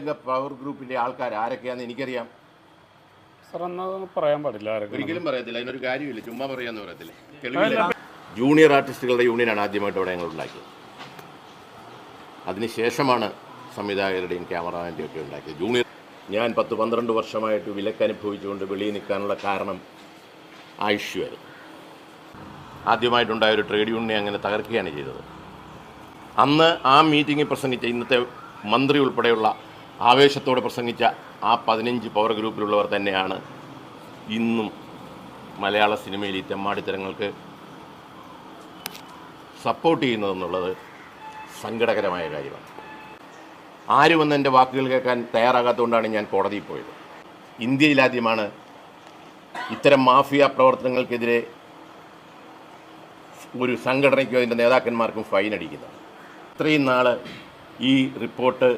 5 അംഗ പവർ ഗ്രൂപ്പിൻ്റെ ആൾക്കാർ ആരൊക്കെയാണെന്ന് എനിക്കറിയാം. സാർ എന്നാൽ പറയാൻ പാടില്ല. ഒരിക്കലും പറയത്തില്ല, അതിനൊരു കാര്യമില്ല, ചുമ്മാ പറയാന്ന് പറയത്തില്ലേ. തെളിവില്ല. ജൂനിയർ ആർട്ടിസ്റ്റുകളുടെ യൂണിയനാണ് ആദ്യമായിട്ട് ഇവിടെ ഞങ്ങൾ ഉണ്ടാക്കിയത്. അതിനുശേഷമാണ് സംവിധായകരുടെയും ക്യാമറാമാൻ്റെയും ഒക്കെ ഉണ്ടാക്കിയത്. ജൂനിയർ ഞാൻ 10-12 വർഷമായിട്ട് വിലക്കനുഭവിച്ചുകൊണ്ട് വെളിയിൽ നിൽക്കാനുള്ള കാരണം ആ ഇഷ്യൂ ആയിരുന്നു. ആദ്യമായിട്ടുണ്ടായ ഒരു ട്രേഡ് യൂണിയനെ അങ്ങനെ തകർക്കുകയാണ് ചെയ്തത്. അന്ന് ആ മീറ്റിങ്ങിൽ പ്രസംഗിച്ച ഇന്നത്തെ മന്ത്രി ഉൾപ്പെടെയുള്ള ആവേശത്തോടെ പ്രസംഗിച്ച ആ 15 പവർ ഗ്രൂപ്പിലുള്ളവർ തന്നെയാണ് ഇന്നും മലയാള സിനിമയിൽ ഈ തെമ്മാടിത്തരങ്ങൾക്ക് സപ്പോർട്ട് ചെയ്യുന്നതെന്നുള്ളത് സങ്കടകരമായ കാര്യമാണ്. ആരും വന്ന് എൻ്റെ വാക്കുകൾ കേൾക്കാൻ തയ്യാറാകാത്തതുകൊണ്ടാണ് ഞാൻ കോടതിയിൽ പോയത്. ഇന്ത്യയിലാദ്യമാണ് ഇത്തരം മാഫിയ പ്രവർത്തനങ്ങൾക്കെതിരെ ഒരു സംഘടനയ്ക്കോ അതിൻ്റെ നേതാക്കന്മാർക്കും ഫൈൻ അടിക്കുന്നത്. ഇത്രയും നാൾ ഈ റിപ്പോർട്ട്